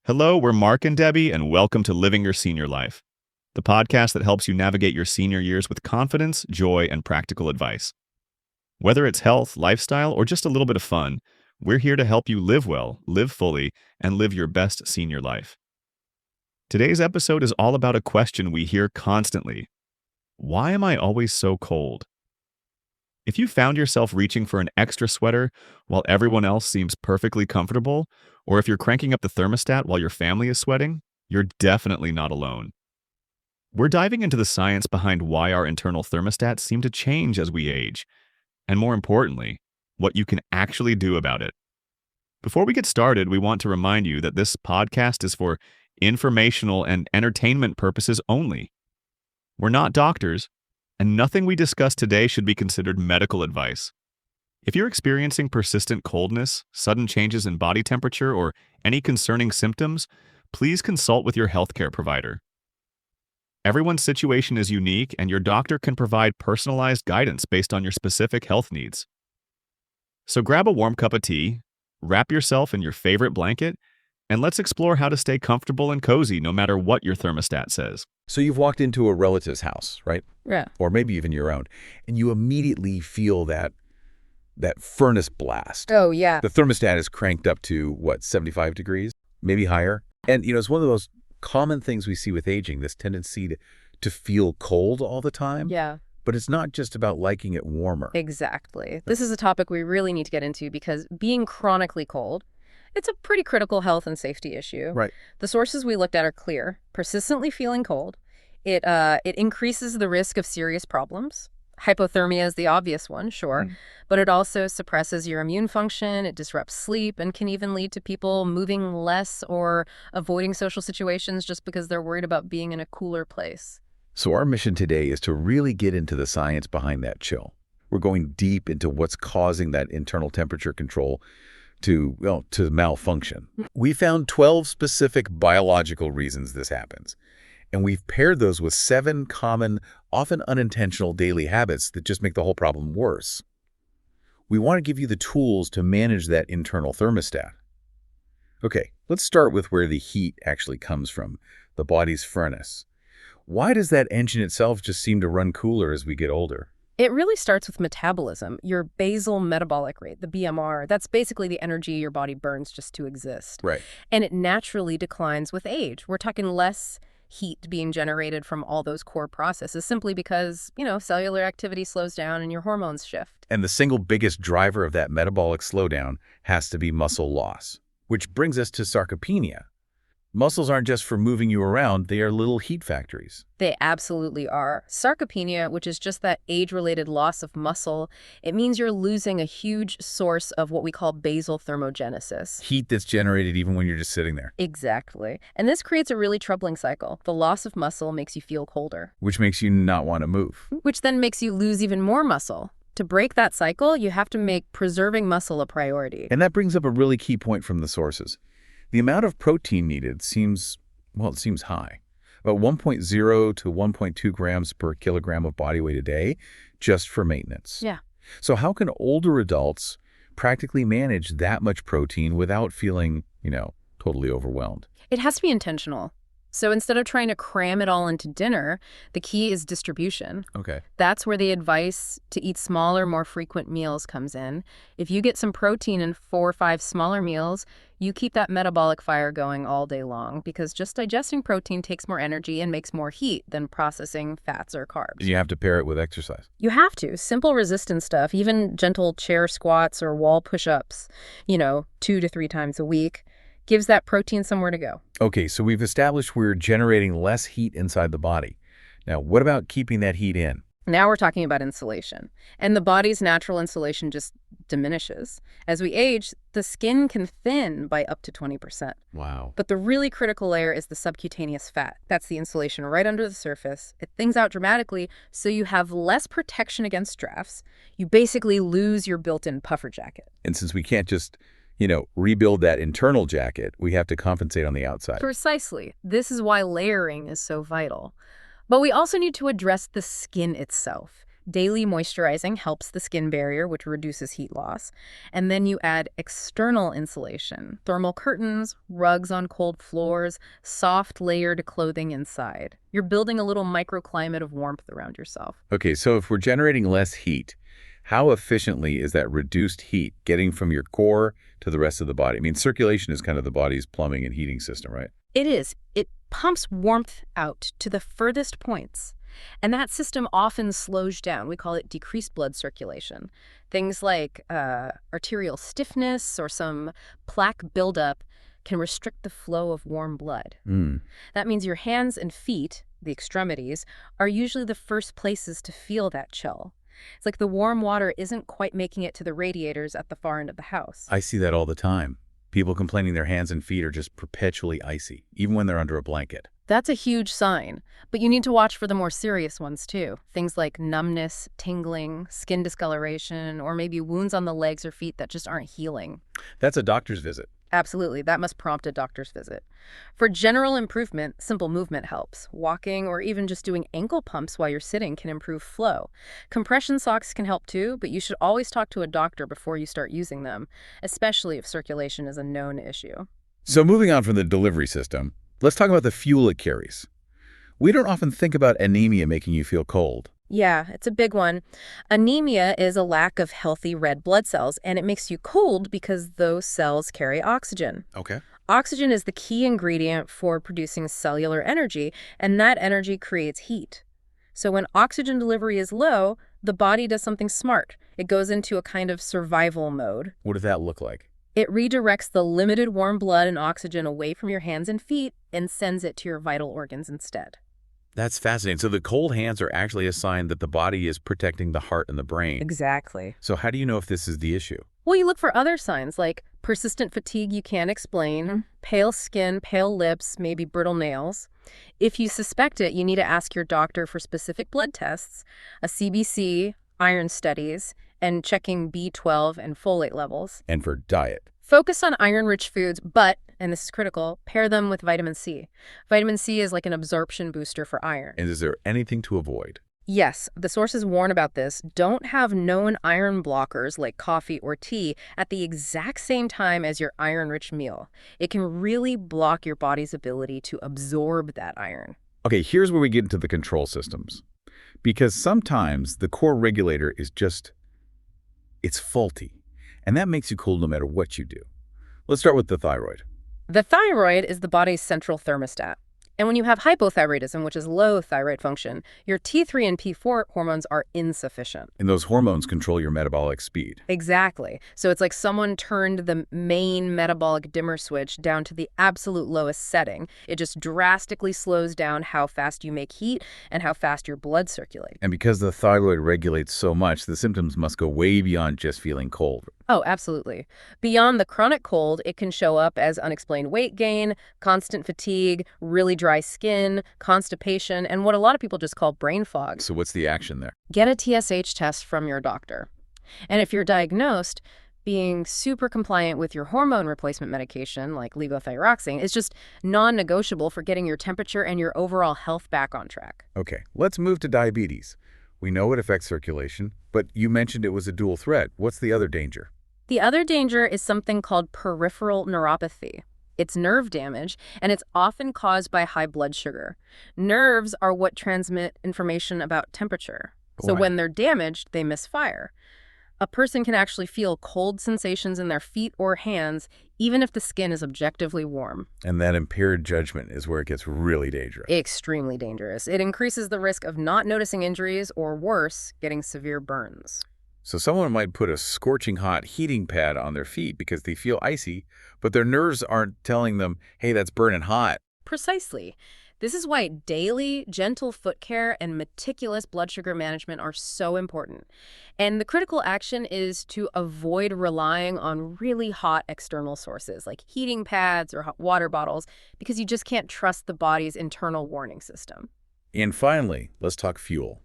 Hello, we're Mark and Debbie, and welcome to Living Your Senior Life, the podcast that helps you navigate your senior years with confidence, joy, and practical advice. Whether it's health, lifestyle, or just a little bit of fun, we're here to help you live well, live fully, and live your best senior life. Today's episode is all about a question we hear constantly. Why am I always so cold? If you found yourself reaching for an extra sweater while everyone else seems perfectly comfortable, or if you're cranking up the thermostat while your family is sweating, you're definitely not alone. We're diving into the science behind why our internal thermostats seem to change as we age, and more importantly, what you can actually do about it. Before we get started, we want to remind you that this podcast is for informational and entertainment purposes only. We're not doctors, and nothing we discuss today should be considered medical advice. If you're experiencing persistent coldness, sudden changes in body temperature, or any concerning symptoms, please consult with your healthcare provider. Everyone's situation is unique, and your doctor can provide personalized guidance based on your specific health needs. So grab a warm cup of tea, wrap yourself in your favorite blanket, and let's explore how to stay comfortable and cozy no matter what your thermostat says. So you've walked into a relative's house, right? Yeah. Or maybe even your own, and you immediately feel that furnace blast. Oh, yeah. The thermostat is cranked up to, 75 degrees? Maybe higher? And, it's one of those common things we see with aging, this tendency to feel cold all the time. Yeah. But it's not just about liking it warmer. Exactly. This is a topic we really need to get into because being chronically cold, it's a pretty critical health and safety issue. Right. The sources we looked at are clear. Persistently feeling cold, it increases the risk of serious problems. Hypothermia is the obvious one, sure, but it also suppresses your immune function, it disrupts sleep, and can even lead to people moving less or avoiding social situations just because they're worried about being in a cooler place. So our mission today is to really get into the science behind that chill. We're going deep into what's causing that internal temperature control to malfunction. We found 12 specific biological reasons this happens, and we've paired those with 7 common, often unintentional daily habits that just make the whole problem worse. We want to give you the tools to manage that internal thermostat. Okay, let's start with where the heat actually comes from, the body's furnace. Why does that engine itself just seem to run cooler as we get older? It really starts with metabolism, your basal metabolic rate, the BMR. That's basically the energy your body burns just to exist. Right. And it naturally declines with age. We're talking less heat being generated from all those core processes simply because, cellular activity slows down and your hormones shift. And the single biggest driver of that metabolic slowdown has to be muscle loss, which brings us to sarcopenia. Muscles aren't just for moving you around, they are little heat factories. They absolutely are. Sarcopenia, which is just that age-related loss of muscle, it means you're losing a huge source of what we call basal thermogenesis. Heat that's generated even when you're just sitting there. Exactly. And this creates a really troubling cycle. The loss of muscle makes you feel colder. Which makes you not want to move. Which then makes you lose even more muscle. To break that cycle, you have to make preserving muscle a priority. And that brings up a really key point from the sources. The amount of protein needed seems high. About 1.0 to 1.2 grams per kilogram of body weight a day, just for maintenance. Yeah. So how can older adults practically manage that much protein without feeling, totally overwhelmed? It has to be intentional. So instead of trying to cram it all into dinner, the key is distribution. Okay. That's where the advice to eat smaller, more frequent meals comes in. If you get some protein in 4 or 5 smaller meals, you keep that metabolic fire going all day long because just digesting protein takes more energy and makes more heat than processing fats or carbs. You have to pair it with exercise. You have to. Simple resistance stuff, even gentle chair squats or wall push-ups, 2 to 3 times a week, gives that protein somewhere to go. Okay, so we've established we're generating less heat inside the body. Now, what about keeping that heat in? Now we're talking about insulation. And the body's natural insulation just diminishes. As we age, the skin can thin by up to 20%. Wow. But the really critical layer is the subcutaneous fat. That's the insulation right under the surface. It thins out dramatically, so you have less protection against drafts. You basically lose your built-in puffer jacket. And since we can't just rebuild that internal jacket, we have to compensate on the outside. Precisely. This is why layering is so vital. But we also need to address the skin itself. Daily moisturizing helps the skin barrier, which reduces heat loss. And then you add external insulation, thermal curtains, rugs on cold floors, soft layered clothing inside. You're building a little microclimate of warmth around yourself. Okay, so if we're generating less heat, how efficiently is that reduced heat getting from your core to the rest of the body? I mean, circulation is kind of the body's plumbing and heating system, right? It is. It pumps warmth out to the furthest points. And that system often slows down. We call it decreased blood circulation. Things like arterial stiffness or some plaque buildup can restrict the flow of warm blood. That means your hands and feet, the extremities, are usually the first places to feel that chill. It's like the warm water isn't quite making it to the radiators at the far end of the house. I see that all the time. People complaining their hands and feet are just perpetually icy, even when they're under a blanket. That's a huge sign, but you need to watch for the more serious ones too. Things like numbness, tingling, skin discoloration, or maybe wounds on the legs or feet that just aren't healing. That's a doctor's visit. Absolutely, that must prompt a doctor's visit. For general improvement, simple movement helps. Walking or even just doing ankle pumps while you're sitting can improve flow. Compression socks can help too, but you should always talk to a doctor before you start using them, especially if circulation is a known issue. So moving on from the delivery system, let's talk about the fuel it carries. We don't often think about anemia making you feel cold. Yeah, it's a big one. Anemia is a lack of healthy red blood cells, and it makes you cold because those cells carry oxygen. Okay. Oxygen is the key ingredient for producing cellular energy, and that energy creates heat. So when oxygen delivery is low, the body does something smart. It goes into a kind of survival mode. What does that look like? It redirects the limited warm blood and oxygen away from your hands and feet and sends it to your vital organs instead. That's fascinating. So the cold hands are actually a sign that the body is protecting the heart and the brain. Exactly. So how do you know if this is the issue? Well, you look for other signs like persistent fatigue you can't explain, pale skin, pale lips, maybe brittle nails. If you suspect it, you need to ask your doctor for specific blood tests, a CBC, iron studies, and checking B12 and folate levels. And for diet? Focus on iron-rich foods, but, and this is critical, pair them with vitamin C. Vitamin C is like an absorption booster for iron. And is there anything to avoid? Yes, the sources warn about this. Don't have known iron blockers like coffee or tea at the exact same time as your iron-rich meal. It can really block your body's ability to absorb that iron. Okay, here's where we get into the control systems. Because sometimes the core regulator is it's faulty. And that makes you cold no matter what you do. Let's start with the thyroid. The thyroid is the body's central thermostat. And when you have hypothyroidism, which is low thyroid function, your T3 and P4 hormones are insufficient. And those hormones control your metabolic speed. Exactly. So it's like someone turned the main metabolic dimmer switch down to the absolute lowest setting. It just drastically slows down how fast you make heat and how fast your blood circulates. And because the thyroid regulates so much, the symptoms must go way beyond just feeling cold. Oh, absolutely. Beyond the chronic cold, it can show up as unexplained weight gain, constant fatigue, really dry skin, constipation, and what a lot of people just call brain fog. So what's the action there? Get a TSH test from your doctor. And if you're diagnosed, being super compliant with your hormone replacement medication, like levothyroxine, is just non-negotiable for getting your temperature and your overall health back on track. Okay, let's move to diabetes. We know it affects circulation, but you mentioned it was a dual threat. What's the other danger? The other danger is something called peripheral neuropathy. It's nerve damage, and it's often caused by high blood sugar. Nerves are what transmit information about temperature. So Wow. when they're damaged, they misfire. A person can actually feel cold sensations in their feet or hands, even if the skin is objectively warm. And that impaired judgment is where it gets really dangerous. Extremely dangerous. It increases the risk of not noticing injuries or, worse, getting severe burns. So someone might put a scorching hot heating pad on their feet because they feel icy, but their nerves aren't telling them, hey, that's burning hot. Precisely. This is why daily, gentle foot care and meticulous blood sugar management are so important. And the critical action is to avoid relying on really hot external sources like heating pads or hot water bottles because you just can't trust the body's internal warning system. And finally, let's talk fuel.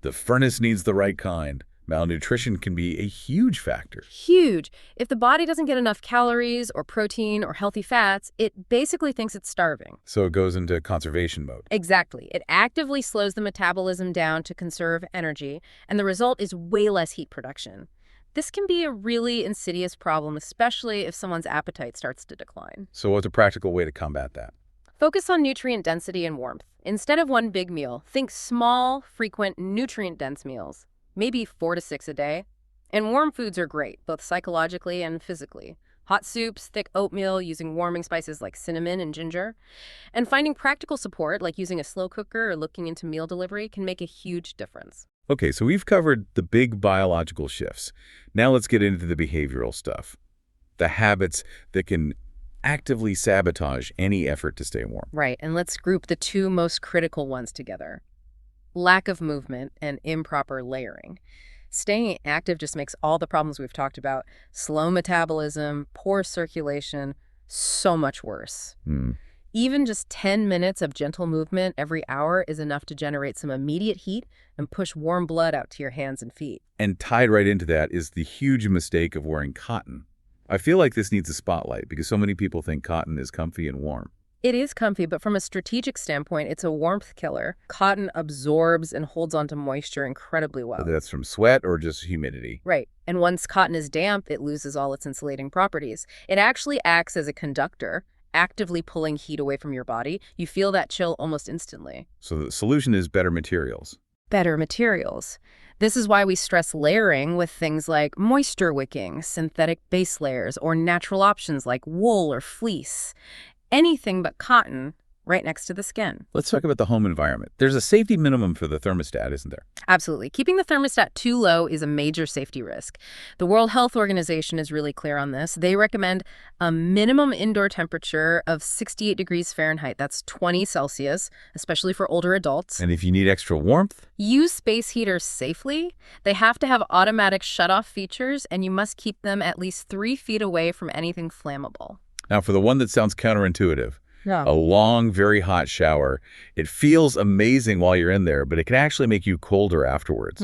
The furnace needs the right kind, Malnutrition can be a huge factor. Huge. If the body doesn't get enough calories or protein or healthy fats, it basically thinks it's starving. So it goes into conservation mode. Exactly. It actively slows the metabolism down to conserve energy, and the result is way less heat production. This can be a really insidious problem, especially if someone's appetite starts to decline. So what's a practical way to combat that? Focus on nutrient density and warmth. Instead of one big meal, think small, frequent, nutrient-dense meals. Maybe 4 to 6 a day. And warm foods are great, both psychologically and physically. Hot soups, thick oatmeal, using warming spices like cinnamon and ginger. And finding practical support, like using a slow cooker or looking into meal delivery, can make a huge difference. Okay, so we've covered the big biological shifts. Now let's get into the behavioral stuff. The habits that can actively sabotage any effort to stay warm. Right, and let's group the two most critical ones together. Lack of movement and improper layering. Staying active just makes all the problems we've talked about, slow metabolism, poor circulation, so much worse. Even just 10 minutes of gentle movement every hour is enough to generate some immediate heat and push warm blood out to your hands and feet. And tied right into that is the huge mistake of wearing cotton. I feel like this needs a spotlight because so many people think cotton is comfy and warm. It is comfy, but from a strategic standpoint, it's a warmth killer. Cotton absorbs and holds onto moisture incredibly well. Whether that's from sweat or just humidity. Right. And once cotton is damp, it loses all its insulating properties. It actually acts as a conductor, actively pulling heat away from your body. You feel that chill almost instantly. So the solution is better materials. Better materials. This is why we stress layering with things like moisture wicking, synthetic base layers, or natural options like wool or fleece. Anything but cotton right next to the skin. Let's talk about the home environment. There's a safety minimum for the thermostat, isn't there? Absolutely. Keeping the thermostat too low is a major safety risk. The World Health Organization is really clear on this. They recommend a minimum indoor temperature of 68 degrees Fahrenheit. That's 20 Celsius, especially for older adults. And if you need extra warmth? Use space heaters safely. They have to have automatic shutoff features, and you must keep them at least 3 feet away from anything flammable. Now, for the one that sounds counterintuitive, Yeah. a long, very hot shower, it feels amazing while you're in there, but it can actually make you colder afterwards.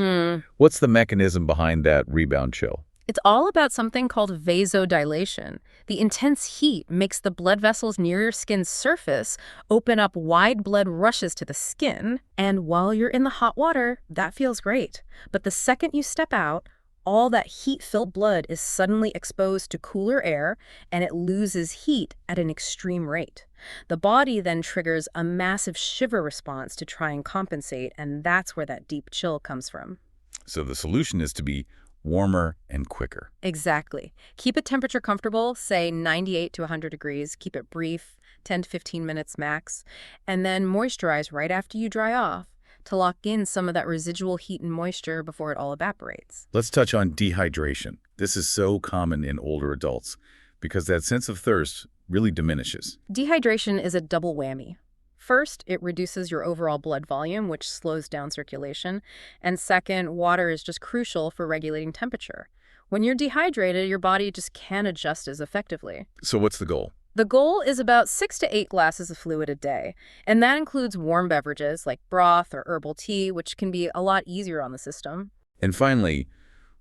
What's the mechanism behind that rebound chill? It's all about something called vasodilation. The intense heat makes the blood vessels near your skin's surface open up wide blood rushes to the skin, and while you're in the hot water, that feels great. But the second you step out, all that heat-filled blood is suddenly exposed to cooler air, and it loses heat at an extreme rate. The body then triggers a massive shiver response to try and compensate, and that's where that deep chill comes from. So the solution is to be warmer and quicker. Exactly. Keep a temperature comfortable, say 98 to 100 degrees. Keep it brief, 10 to 15 minutes max, and then moisturize right after you dry off to lock in some of that residual heat and moisture before it all evaporates. Let's touch on dehydration. This is so common in older adults because that sense of thirst really diminishes. Dehydration is a double whammy. First, it reduces your overall blood volume, which slows down circulation. And second, water is just crucial for regulating temperature. When you're dehydrated, your body just can't adjust as effectively. So what's the goal? The goal is about 6 to 8 glasses of fluid a day, and that includes warm beverages like broth or herbal tea, which can be a lot easier on the system. And finally,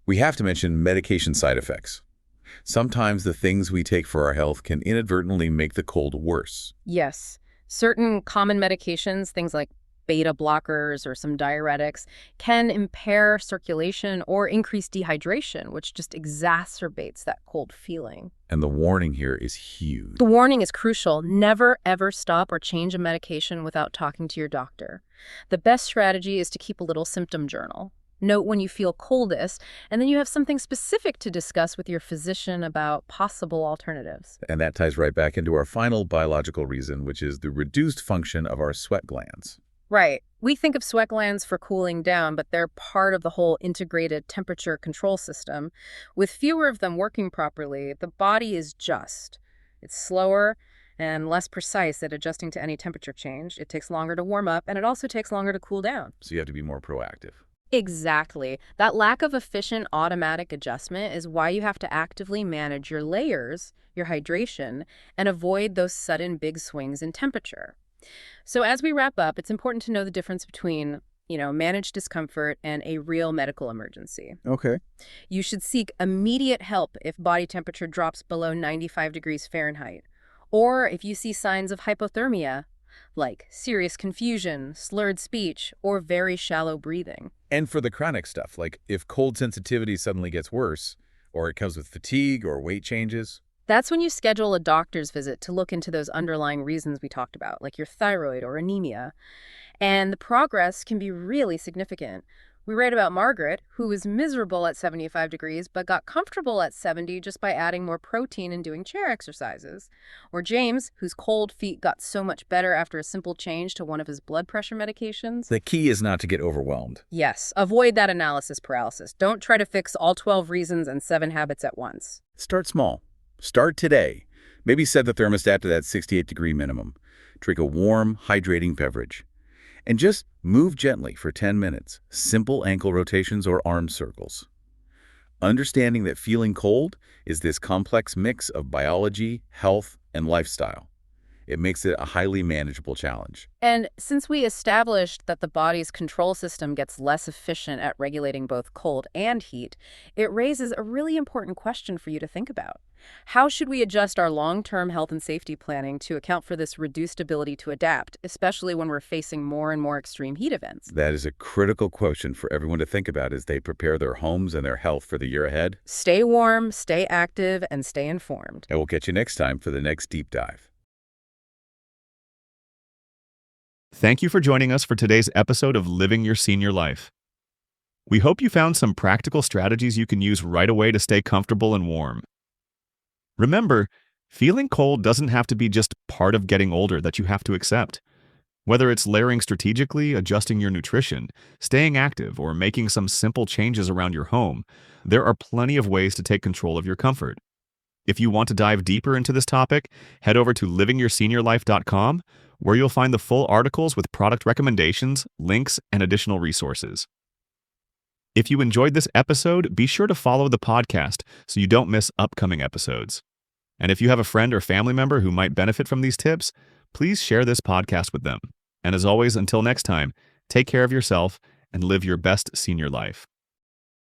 we have to mention medication side effects. Sometimes the things we take for our health can inadvertently make the cold worse. Yes, certain common medications, things like beta blockers or some diuretics, can impair circulation or increase dehydration, which just exacerbates that cold feeling. And the warning here is huge. The warning is crucial. Never, ever stop or change a medication without talking to your doctor. The best strategy is to keep a little symptom journal. Note when you feel coldest, and then you have something specific to discuss with your physician about possible alternatives. And that ties right back into our final biological reason, which is the reduced function of our sweat glands. Right. We think of sweat glands for cooling down, but they're part of the whole integrated temperature control system. With fewer of them working properly, the body is just. It's slower and less precise at adjusting to any temperature change. It takes longer to warm up, and it also takes longer to cool down. So you have to be more proactive. Exactly. That lack of efficient automatic adjustment is why you have to actively manage your layers, your hydration, and avoid those sudden big swings in temperature. So as we wrap up, it's important to know the difference between manage discomfort, and a real medical emergency. Okay. You should seek immediate help if body temperature drops below 95 degrees Fahrenheit, or if you see signs of hypothermia, like serious confusion, slurred speech, or very shallow breathing. And for the chronic stuff, like if cold sensitivity suddenly gets worse, or it comes with fatigue or weight changes. That's when you schedule a doctor's visit to look into those underlying reasons we talked about, like your thyroid or anemia. And the progress can be really significant. We read about Margaret, who was miserable at 75 degrees, but got comfortable at 70 just by adding more protein and doing chair exercises. Or James, whose cold feet got so much better after a simple change to one of his blood pressure medications. The key is not to get overwhelmed. Yes, avoid that analysis paralysis. Don't try to fix all 12 reasons and 7 habits at once. Start small. Start today. Maybe set the thermostat to that 68-degree minimum. Drink a warm, hydrating beverage. And just move gently for 10 minutes. Simple ankle rotations or arm circles. Understanding that feeling cold is this complex mix of biology, health, and lifestyle. It makes it a highly manageable challenge. And since we established that the body's control system gets less efficient at regulating both cold and heat, it raises a really important question for you to think about. How should we adjust our long-term health and safety planning to account for this reduced ability to adapt, especially when we're facing more and more extreme heat events? That is a critical question for everyone to think about as they prepare their homes and their health for the year ahead. Stay warm, stay active, and stay informed. And we'll catch you next time for the next deep dive. Thank you for joining us for today's episode of Living Your Senior Life. We hope you found some practical strategies you can use right away to stay comfortable and warm. Remember, feeling cold doesn't have to be just part of getting older that you have to accept. Whether it's layering strategically, adjusting your nutrition, staying active, or making some simple changes around your home, there are plenty of ways to take control of your comfort. If you want to dive deeper into this topic, head over to livingyourSeniorLife.com, where you'll find the full articles with product recommendations, links, and additional resources. If you enjoyed this episode, be sure to follow the podcast so you don't miss upcoming episodes. And if you have a friend or family member who might benefit from these tips, please share this podcast with them. And as always, until next time, take care of yourself and live your best senior life.